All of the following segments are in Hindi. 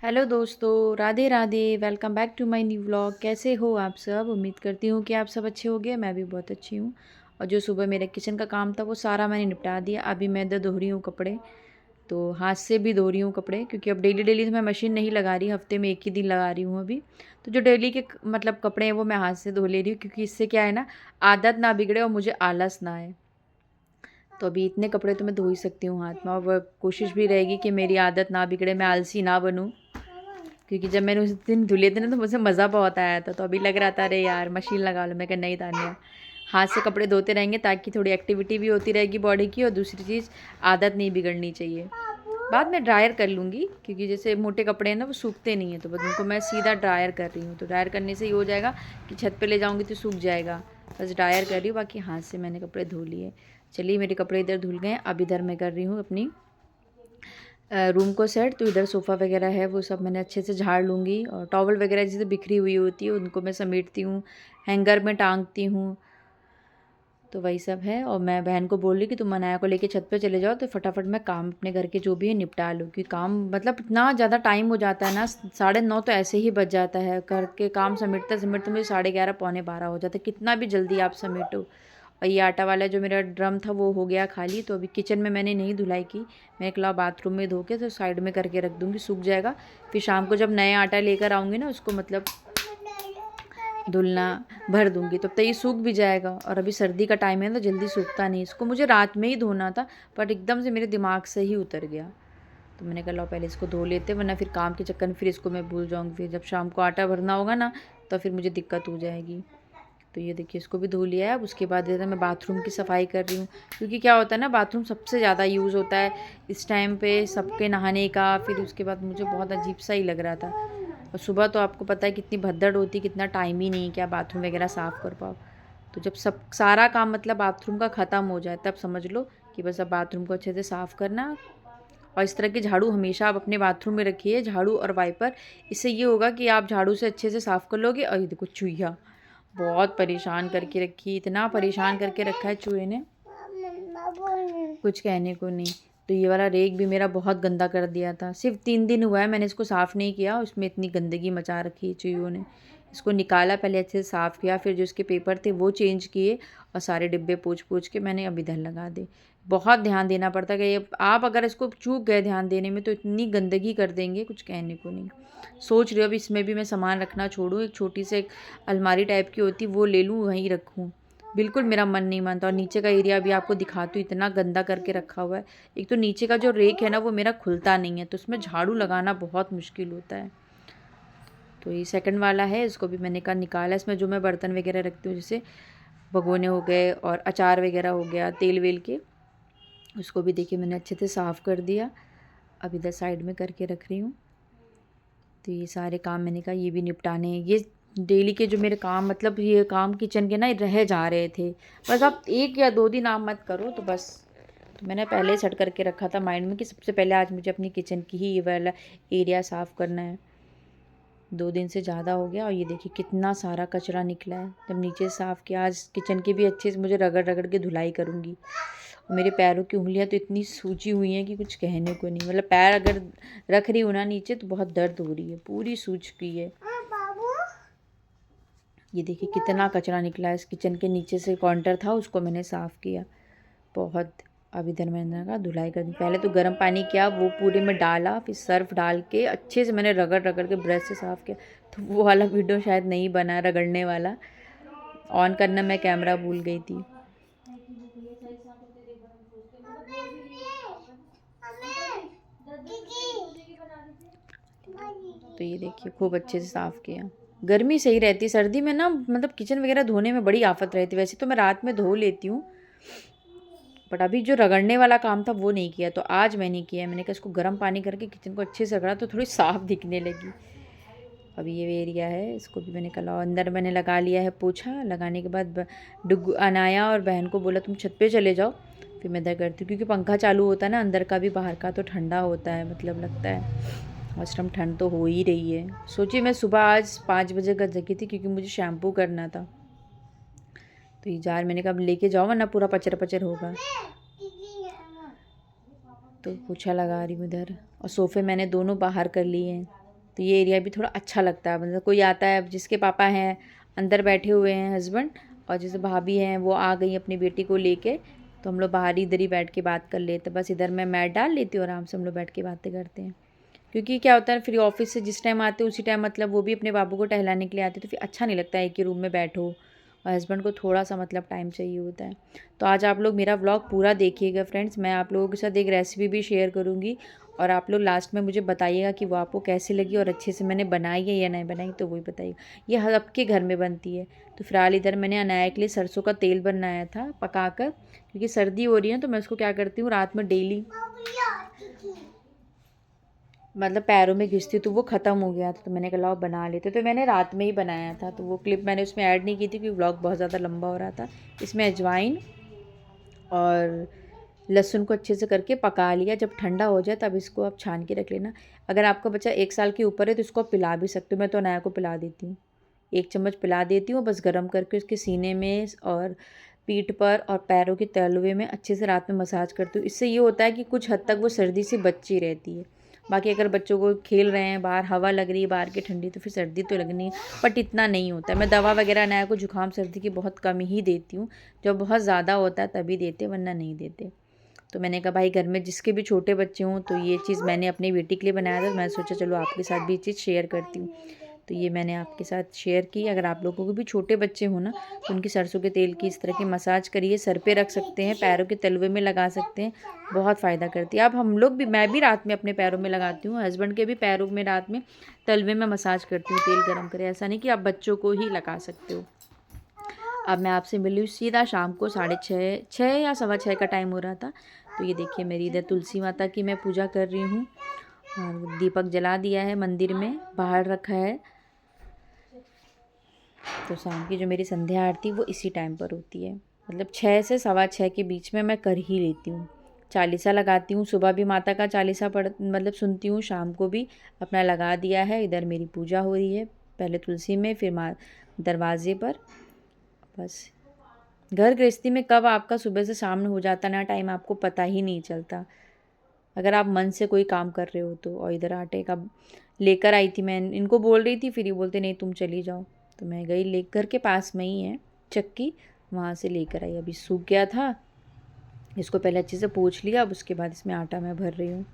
हेलो दोस्तों, Radhe Radhe. Welcome back to my new vlog. कैसे हो आप सब? उम्मीद करती हूँ कि आप सब अच्छे होंगे। मैं भी बहुत अच्छी हूँ। और जो सुबह मेरे किचन का काम था वो सारा मैंने निपटा दिया। अभी मैं इधर धो रही हूँ कपड़े, तो हाथ से भी धो रही हूँ कपड़े, क्योंकि अब डेली डेली तो मैं मशीन नहीं लगा रही, हफ्ते में एक ही दिन लगा रही हूँ अभी। तो जो डेली के मतलब कपड़े हैं वो मैं हाथ से धो ले रही हूँ, क्योंकि इससे क्या है ना, आदत ना बिगड़े और मुझे आलस ना आए। तो अभी इतने कपड़े तो मैं धो ही सकती हूँ हाथ में, और वह कोशिश भी रहेगी कि मेरी आदत ना बिगड़े, मैं आलसी ना बनूँ। क्योंकि जब मैंने उस दिन धुले थे ना तो मुझे मज़ा बहुत आया था, तो अभी लग रहा था अरे यार मशीन लगा लो। मैं कहा नहीं तान्या, हाथ से कपड़े धोते रहेंगे ताकि थोड़ी एक्टिविटी भी होती रहेगी बॉडी की, और दूसरी चीज़ आदत नहीं बिगड़नी चाहिए। बाद में ड्रायर कर लूँगी, क्योंकि जैसे मोटे कपड़े हैं ना वो सूखते नहीं हैं, तो बस उनको मैं सीधा ड्रायर कर रही हूँ। तो ड्रायर करने से ये हो जाएगा कि छत पे ले जाऊँगी तो सूख जाएगा। बस ड्रायर कर रही हूँ, बाकी हाथ से मैंने कपड़े धो लिए। चलिए, मेरे कपड़े इधर धुल गए। अब इधर मैं कर रही हूँ अपनी रूम को सेट। तो इधर सोफ़ा वगैरह है वो सब मैंने अच्छे से झाड़ लूँगी, और टॉवल वगैरह जैसे बिखरी हुई होती है उनको मैं समेटती हूँ, हैंगर में टांगती हूँ। तो वही सब है। और मैं बहन को बोल रही कि तुम अनाया को लेके छत पे चले जाओ, तो फटाफट मैं काम अपने घर के जो भी है निपटा लूँ, क्योंकि काम मतलब इतना ज़्यादा टाइम हो जाता है ना, 9:30 तो ऐसे ही बज जाता है। करके काम समेटते समेटते मुझे 11:30 पौने 12 हो जाता है, कितना भी जल्दी आप समेटो। और ये आटा वाला जो मेरा ड्रम था वो हो गया खाली, तो अभी किचन में मैंने नहीं धुलाई की। मैं एक बाथरूम में धो के तो साइड में करके रख दूँगी, सूख जाएगा। फिर शाम को जब नया आटा लेकर आऊँगी ना, उसको मतलब धुलना भर दूँगी, तब तक ये सूख भी जाएगा। और अभी सर्दी का टाइम है ना, तो जल्दी सूखता नहीं। इसको मुझे रात में ही धोना था, बट एकदम से मेरे दिमाग से ही उतर गया। तो मैंने कहा लो पहले इसको धो लेते, वरना फिर काम के चक्कर में फिर इसको मैं भूल जाऊँगी। फिर जब शाम को आटा भरना होगा ना, तो फिर मुझे दिक्कत हो जाएगी। तो ये देखिए, इसको भी धो लिया है। अब उसके बाद इधर मैं बाथरूम की सफाई कर रही हूँ, क्योंकि क्या होता है ना, बाथरूम सबसे ज़्यादा यूज़ होता है इस टाइम पे सबके नहाने का। फिर उसके बाद मुझे बहुत अजीब सा ही लग रहा था। और सुबह तो आपको पता है कितनी भद्दड़ होती है, कितना टाइम ही नहीं क्या बाथरूम वगैरह साफ़ कर पाओ। तो जब सब सारा काम मतलब बाथरूम का ख़त्म हो जाए, तब समझ लो कि बस अब बाथरूम को अच्छे से साफ़ करना। और इस तरह की झाड़ू हमेशा आप अपने बाथरूम में रखिए, झाड़ू और वाइपर। इससे ये होगा कि आप झाड़ू से अच्छे से साफ़ कर लोगे। और ये देखो चूहिया बहुत परेशान करके रखी, इतना परेशान करके रखा है चूहे ने, कुछ कहने को नहीं। तो ये वाला रेक भी मेरा बहुत गंदा कर दिया था। सिर्फ 3 दिन हुआ है मैंने इसको साफ़ नहीं किया, उसमें इतनी गंदगी मचा रखी है चूहियों ने। इसको निकाला, पहले अच्छे से साफ़ किया, फिर जो इसके पेपर थे वो चेंज किए, और सारे डिब्बे पोंछ पोंछ के मैंने अब इधर लगा दे। बहुत ध्यान देना पड़ता है कि ये आप अगर इसको चूक गए ध्यान देने में तो इतनी गंदगी कर देंगे, कुछ कहने को नहीं। सोच रही हूँ अब इसमें भी मैं सामान रखना छोड़ूँ, एक छोटी सी एक अलमारी टाइप की होती वो ले लूँ, वहीं रखूँ। बिल्कुल मेरा मन नहीं मानता। और नीचे का एरिया भी आपको दिखाती हूँ, इतना गंदा करके रखा हुआ है। एक तो नीचे का जो रेक है ना वो मेरा खुलता नहीं है, तो उसमें झाड़ू लगाना बहुत मुश्किल होता है। तो ये सेकंड वाला है, इसको भी मैंने कहा निकाला। इसमें जो मैं बर्तन वगैरह रखती हूँ, जैसे भगोने हो गए और अचार वगैरह हो गया तेल वेल के, उसको भी देखिए मैंने अच्छे से साफ़ कर दिया। अब इधर साइड में करके रख रही हूँ। तो ये सारे काम मैंने कहा ये भी निपटाने हैं। ये डेली के जो मेरे काम मतलब ये काम किचन के ना रह जा रहे थे। बस आप 1 या 2 दिन आप मत करो तो बस। तो मैंने पहले ही सेट करके रखा था माइंड में कि सबसे पहले आज मुझे अपनी किचन की ही ये वाला एरिया साफ़ करना है। 2 दिन से ज़्यादा हो गया, और ये देखिए कितना सारा कचरा निकला है। जब नीचे साफ़ किया, आज किचन की भी अच्छे से मुझे रगड़ रगड़ के धुलाई करूँगी। और मेरे पैरों की उंगलियां तो इतनी सूजी हुई हैं कि कुछ कहने को नहीं। मतलब पैर अगर रख रही हूँ ना नीचे तो बहुत दर्द हो रही है, पूरी सूज गई है। ये देखिए कितना कचरा निकला है। इस किचन के नीचे से काउंटर था, उसको मैंने साफ़ किया बहुत। अब इधर मैंने कहा धुलाई कर दी। पहले तो गर्म पानी किया, वो पूरे में डाला, फिर सर्फ डाल के अच्छे से मैंने रगड़ रगड़ के ब्रश से साफ़ किया। तो वो वाला वीडियो शायद नहीं बना, रगड़ने वाला ऑन करना मैं कैमरा भूल गई थी। तो ये देखिए खूब अच्छे से साफ़ किया। गर्मी सही रहती, सर्दी में ना मतलब किचन वगैरह धोने में बड़ी आफत रहती। वैसे तो मैं रात में धो लेती हूँ, बट अभी जो रगड़ने वाला काम था वो नहीं किया, तो आज मैंने किया। मैंने कहा इसको गर्म पानी करके किचन को अच्छे से रगड़ा तो थोड़ी साफ़ दिखने लगी। अब ये एरिया है, इसको भी मैंने कल अंदर मैंने लगा लिया है पोछा। लगाने के बाद डुग अनाया और बहन को बोला तुम छत पे चले जाओ, फिर मैं इधर करती हूँ, क्योंकि पंखा चालू होता है ना अंदर का भी बाहर का, तो ठंडा होता है, मतलब लगता है। उस टाइम ठंड तो हो ही रही है। सोचिए मैं सुबह आज 5 बजे का जगी थी, क्योंकि मुझे शैम्पू करना था। तो ये जार मैंने कहा लेके जाओ, वरना पूरा पचर पचर होगा। तो पोछा लगा रही हूँ इधर। और सोफ़े मैंने दोनों बाहर कर लिए हैं। तो ये एरिया भी थोड़ा अच्छा लगता है। मतलब कोई आता है, जिसके पापा हैं अंदर बैठे हुए हैं हस्बैंड, और जैसे भाभी हैं वो आ गई अपनी बेटी को लेके, तो हम लोग बाहर ही इधर ही बैठ के बात कर लेते। बस इधर मैं मैट डाल लेती हूँ, आराम से हम लोग बैठ के बातें करते हैं। क्योंकि क्या होता है, फिर ऑफिस से जिस टाइम आते हैं उसी टाइम मतलब वो भी अपने बाबू को टहलाने के लिए आते हैं, तो फिर अच्छा नहीं लगता है एक ही रूम में बैठो, और हस्बैंड को थोड़ा सा मतलब टाइम चाहिए होता है। तो आज आप लोग मेरा व्लॉग पूरा देखिएगा फ्रेंड्स। मैं आप लोगों के साथ एक रेसिपी भी शेयर करूँगी, और आप लोग लास्ट में मुझे बताइएगा कि वो आपको कैसी लगी, और अच्छे से मैंने बनाई है या नहीं बनाई, तो वही बताइएगा। ये हर सबके घर में बनती है। तो फिलहाल इधर मैंने अनाया के लिए सरसों का तेल बनाया था पकाकर, क्योंकि सर्दी हो रही है तो मैं उसको क्या करती हूँ, रात में डेली मतलब पैरों में घिसती, तो वो ख़त्म हो गया था, तो मैंने कहा लाओ बना लेते। तो मैंने रात में ही बनाया था, तो वो क्लिप मैंने उसमें ऐड नहीं की थी क्योंकि व्लॉग बहुत ज़्यादा लंबा हो रहा था। इसमें अजवाइन और लहसुन को अच्छे से करके पका लिया। जब ठंडा हो जाए तब इसको आप छान के रख लेना। अगर आपका बच्चा 1 साल के ऊपर है तो इसको आप पिला भी सकते हो। मैं तो अनाया को पिला देती हूँ, 1 चम्मच पिला देती हूँ, बस गर्म करके उसके सीने में और पीठ पर और पैरों के तलवे में अच्छे से रात में मसाज करती हूँ। इससे ये होता है कि कुछ हद तक वो सर्दी से बची रहती है। बाकी अगर बच्चों को खेल रहे हैं बाहर, हवा लग रही है बाहर की ठंडी, तो फिर सर्दी तो लगनी है, बट इतना नहीं होता है। मैं दवा वगैरह अनाया को जुकाम सर्दी की बहुत कम ही देती हूँ, जब बहुत ज़्यादा होता है तभी देते, वरना नहीं देते। तो मैंने कहा भाई घर में जिसके भी छोटे बच्चे हों, तो ये चीज़ मैंने अपनी बेटी के लिए बनाया था, मैं सोचा चलो आपके साथ भी ये चीज़ शेयर करती हूँ। तो ये मैंने आपके साथ शेयर की। अगर आप लोगों को भी छोटे बच्चे हो ना, तो उनकी सरसों के तेल की इस तरह की मसाज करिए, सर पे रख सकते हैं, पैरों के तलवे में लगा सकते हैं, बहुत फ़ायदा करती है। अब हम लोग भी, मैं भी रात में अपने पैरों में लगाती हूँ, हस्बैंड के भी पैरों में रात में तलवे में मसाज करती हूँ तेल गर्म करे। ऐसा नहीं कि आप बच्चों को ही लगा सकते हो। अब मैं आपसे मिली हूँ सीधा शाम को 6:30 या 6:15 का टाइम हो रहा था। तो ये देखिए मेरी इधर तुलसी माता की मैं पूजा कर रही हूँ, और दीपक जला दिया है मंदिर में, बाहर रखा है। तो शाम की जो मेरी संध्या आरती वो इसी टाइम पर होती है, मतलब 6 से 6:15 के बीच में मैं कर ही लेती हूँ। चालीसा लगाती हूँ, सुबह भी माता का चालीसा पढ़ मतलब सुनती हूँ, शाम को भी अपना लगा दिया है। इधर मेरी पूजा हो रही है, पहले तुलसी में, फिर दरवाजे पर। बस घर गृहस्थी में कब आपका सुबह से शाम हो जाता ना टाइम, आपको पता ही नहीं चलता, अगर आप मन से कोई काम कर रहे हो तो। और इधर आटे का लेकर आई थी, मैं इनको बोल रही थी, फिर ये बोलते नहीं तुम चली जाओ, तो मैं गई, ले घर के पास में ही है चक्की, वहाँ से लेकर आई। अभी सूख गया था, इसको पहले अच्छे से पोंछ लिया, अब उसके बाद इसमें आटा मैं भर रही हूँ।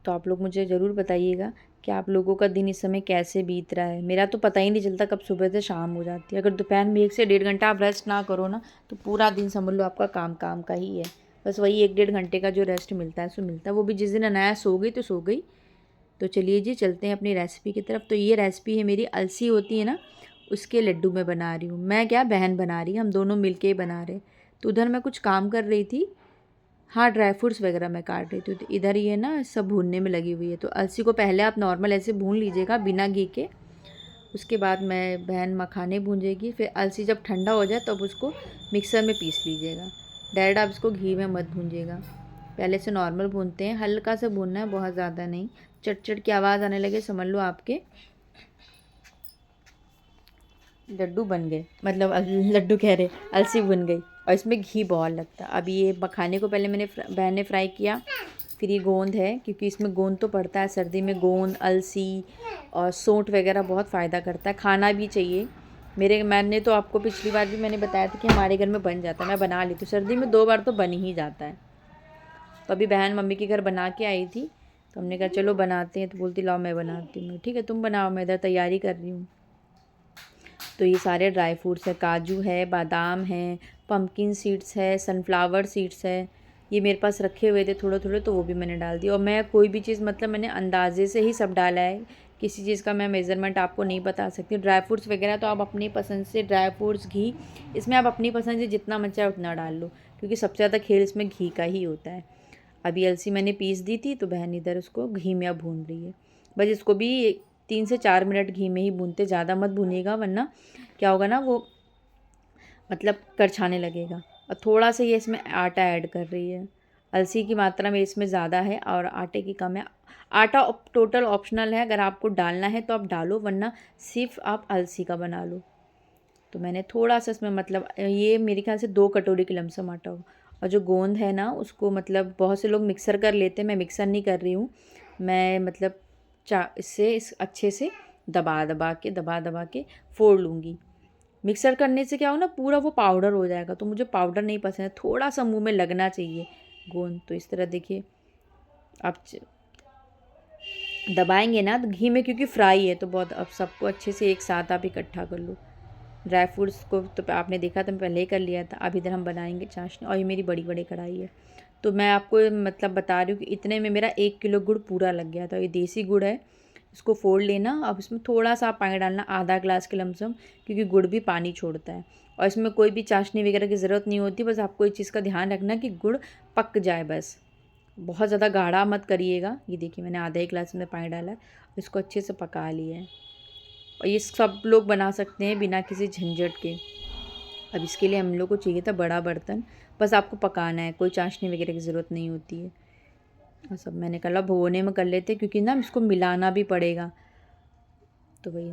तो आप लोग मुझे ज़रूर बताइएगा कि आप लोगों का दिन इस समय कैसे बीत रहा है। मेरा तो पता ही नहीं चलता कब सुबह से शाम हो जाती है। अगर दोपहर में 1 से 1.5 घंटा आप रेस्ट ना करो ना, तो पूरा दिन समझ लो आपका काम काम का ही है। बस वही 1-1.5 घंटे का जो रेस्ट मिलता है सो मिलता है, वो भी जिस दिन अनाया सो गई तो सो गई। तो चलिए जी चलते हैं अपनी रेसिपी की तरफ। तो ये रेसिपी है मेरी, अलसी होती है ना, उसके लड्डू मैं बना रही हूँ। मैं क्या, बहन बना रही है, हम दोनों मिल के ही बना रहे। तो उधर मैं कुछ काम कर रही थी, हाँ ड्राई फ्रूट्स वगैरह मैं काट रही थी, तो इधर ये ना सब भूनने में लगी हुई है। तो अलसी को पहले आप नॉर्मल ऐसे भून लीजिएगा बिना घी के, उसके बाद मैं बहन मखाने भूंजेगी, फिर अलसी जब ठंडा हो जाए तब उसको मिक्सर में पीस लीजिएगा। डायरेक्ट आप इसको घी में मत भूंजिएगा, पहले से नॉर्मल भूनते हैं, हल्का सा भूनना है, बहुत ज़्यादा नहीं। चट चट की आवाज़ आने लगे समझ लो आपके लड्डू बन गए, मतलब लड्डू कह रहे, अलसी बन गई। और इसमें घी बहुत लगता है। अभी ये मखाने को पहले मैंने बहन ने फ्राई किया, फिर ये गोंद है, क्योंकि इसमें गोंद तो पड़ता है सर्दी में, गोंद, अलसी और सौंठ वगैरह बहुत फ़ायदा करता है, खाना भी चाहिए। मैंने तो आपको पिछली बार भी मैंने बताया था कि हमारे घर में बन जाता है, मैं बना लेती हूँ, सर्दी में 2 बार तो बन ही जाता है। तो अभी बहन मम्मी के घर बना के आई थी, तो हमने कहा चलो बनाते हैं, तो बोलती लाओ मैं बनाती हूँ। ठीक है तुम बनाओ, मैं इधर तैयारी कर रही हूँ। तो ये सारे ड्राई फ्रूट्स है, काजू है, बादाम है, पम्पकिन सीड्स है, सनफ्लावर सीड्स है, ये मेरे पास रखे हुए थे थोड़े थोड़े, तो वो भी मैंने डाल दिया। और मैं कोई भी चीज़ मतलब मैंने अंदाजे से ही सब डाला है, किसी चीज़ का मैं मेज़रमेंट आपको नहीं बता सकती। ड्राई फ्रूट्स वगैरह तो आप अपनी पसंद से, ड्राई फ्रूट्स, घी, इसमें आप अपनी पसंद से जितना मन चाहे उतना डाल लो, क्योंकि सबसे ज़्यादा खेल इसमें घी का ही होता है। अभी अलसी मैंने पीस दी थी, तो बहन इधर उसको घी में अब भून रही है। बस इसको भी 3 से 4 मिनट घी में ही भूनते, ज़्यादा मत भूनिएगा, वरना क्या होगा ना, वो मतलब करछाने लगेगा। और थोड़ा सा ये इसमें आटा ऐड कर रही है, अलसी की मात्रा में इसमें ज़्यादा है और आटे की कम है। आटा टोटल ऑप्शनल है, अगर आपको डालना है तो आप डालो, वरना सिर्फ आप अलसी का बना लो। तो मैंने थोड़ा सा इसमें मतलब ये मेरे ख्याल से 2 कटोरी के लमसम आटा होगा। और जो गोंद है ना उसको मतलब बहुत से लोग मिक्सर कर लेते हैं, मैं मिक्सर नहीं कर रही हूँ। मैं मतलब इससे इस अच्छे से दबा दबा के फोड़ लूँगी। मिक्सर करने से क्या हो ना पूरा वो पाउडर हो जाएगा, तो मुझे पाउडर नहीं पसंद है, थोड़ा सा मुंह में लगना चाहिए गोंद। तो इस तरह देखिए आप दबाएंगे ना तो घी में, क्योंकि फ्राई है तो बहुत, अब सबको अच्छे से एक साथ आप इकट्ठा कर लो। ड्राई फ्रूट्स को तो आपने देखा था मैं पहले ही कर लिया था। अब इधर हम बनाएंगे चाशनी, और ये मेरी बड़ी बड़ी कढ़ाई है। तो मैं आपको मतलब बता रही हूँ कि इतने में मेरा 1 किलो गुड़ पूरा लग गया था। ये देसी गुड़ है, इसको फोड़ लेना। अब इसमें थोड़ा सा पानी डालना, आधा ग्लास के लमसम, क्योंकि गुड़ भी पानी छोड़ता है। और इसमें कोई भी चाशनी वगैरह की ज़रूरत नहीं होती, बस आपको इस चीज़ का ध्यान रखना कि गुड़ पक जाए बस, बहुत ज़्यादा गाढ़ा मत करिएगा। ये देखिए मैंने आधा एक गिलास में पानी डाला है, इसको अच्छे से पका लिया है। और ये सब लोग बना सकते हैं बिना किसी झंझट के। अब इसके लिए हम लोग को चाहिए था बड़ा बर्तन, बस आपको पकाना है, कोई चाशनी वगैरह की ज़रूरत नहीं होती है। और सब मैंने कहा भगोने में कर लेते, क्योंकि ना इसको मिलाना भी पड़ेगा। तो वही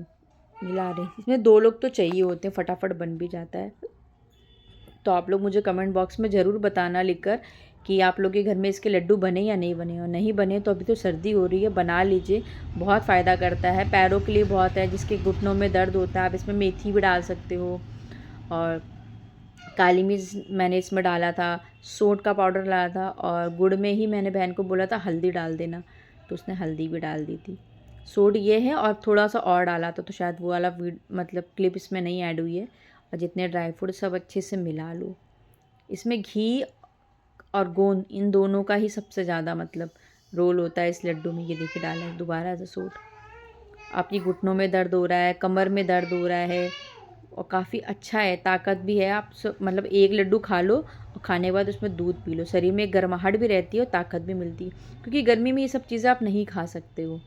मिला रहे, इसमें 2 लोग तो चाहिए होते हैं, फटाफट बन भी जाता है। तो आप लोग मुझे कमेंट बॉक्स में ज़रूर बताना लिखकर कि आप लोग के घर में इसके लड्डू बने या नहीं बने। और नहीं बने तो अभी तो सर्दी हो रही है, बना लीजिए, बहुत फ़ायदा करता है, पैरों के लिए बहुत है। जिसके घुटनों में दर्द होता है आप इसमें मेथी भी डाल सकते हो, और काली मिर्च मैंने इसमें डाला था, सोंठ का पाउडर डाला था, और गुड़ में ही मैंने बहन को बोला था हल्दी डाल देना, तो उसने हल्दी भी डाल दी थी। सोंठ ये है, और थोड़ा सा और डाला था, तो शायद वो वाला मतलब क्लिप इसमें नहीं ऐड हुई है। और जितने ड्राई फ्रूट सब अच्छे से मिला लो। इसमें घी और गोंद इन दोनों का ही सबसे ज़्यादा मतलब रोल होता है इस लड्डू में। ये देखिए डाला है दोबारा से सोंठ। आपकी घुटनों में दर्द हो रहा है, कमर में दर्द हो रहा है, और काफ़ी अच्छा है, ताकत भी है। आप मतलब एक लड्डू खा लो और खाने के बाद उसमें दूध पी लो, शरीर में गर्माहट भी रहती है और ताकत भी मिलती है। क्योंकि गर्मी में ये सब चीज़ें आप नहीं खा सकते हो,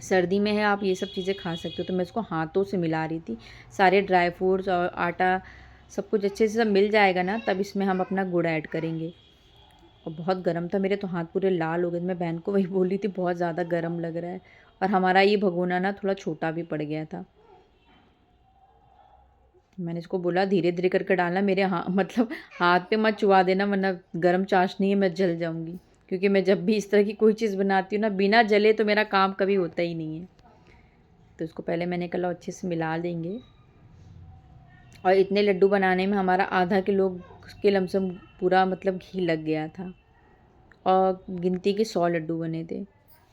सर्दी में है आप ये सब चीज़ें खा सकते हो। तो मैं इसको हाथों से मिला रही थी, सारे ड्राई फ्रूट्स और आटा सब कुछ अच्छे से सब मिल जाएगा ना, तब इसमें हम अपना गुड़ ऐड करेंगे। और बहुत गर्म था, मेरे तो हाथ पूरे लाल हो गए। मैं बहन को वही बोल रही थी बहुत ज़्यादा गर्म लग रहा है। और हमारा ये भगोना ना थोड़ा छोटा भी पड़ गया था। मैंने इसको बोला धीरे धीरे करके डालना, मेरे मतलब हाथ पे मत चुवा देना, वरना गर्म चाशनी है मैं जल जाऊंगी। क्योंकि मैं जब भी इस तरह की कोई चीज़ बनाती हूँ ना, बिना जले तो मेरा काम कभी होता ही नहीं है। तो इसको पहले मैंने कहा अच्छे से मिला देंगे। और इतने लड्डू बनाने में हमारा आधा किलो के लमसम पूरा मतलब घी लग गया था, और गिनती के 100 लड्डू बने थे।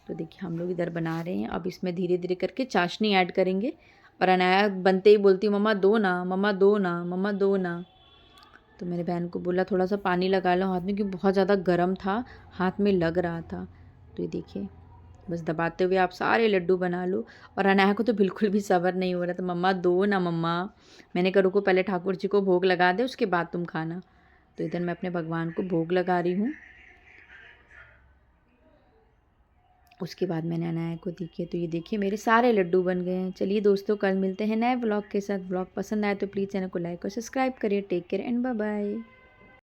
तो देखिए हम लोग इधर बना रहे हैं। अब इसमें धीरे धीरे करके चाशनी ऐड करेंगे। और अनाया बनते ही बोलती मम्मा दो ना, मम्मा दो ना, मम्मा दो ना। तो मेरे बहन को बोला थोड़ा सा पानी लगा लो हाथ में, क्योंकि बहुत ज़्यादा गर्म था, हाथ में लग रहा था। तो ये देखिए बस दबाते हुए आप सारे लड्डू बना लो। और अनाया को तो बिल्कुल भी सब्र नहीं हो रहा था, मम्मा दो ना मम्मा। मैंने कहा रुको पहले ठाकुर जी को भोग लगा दे, उसके बाद तुम खाना। तो इधर मैं अपने भगवान को भोग लगा रही हूँ। उसके बाद मैंने अनाया को दिखे। तो ये देखिए मेरे सारे लड्डू बन गए हैं। चलिए दोस्तों कल मिलते हैं नए व्लॉग के साथ। व्लॉग पसंद आए तो प्लीज़ चैनल को लाइक और सब्सक्राइब करिए। Take care and bye bye.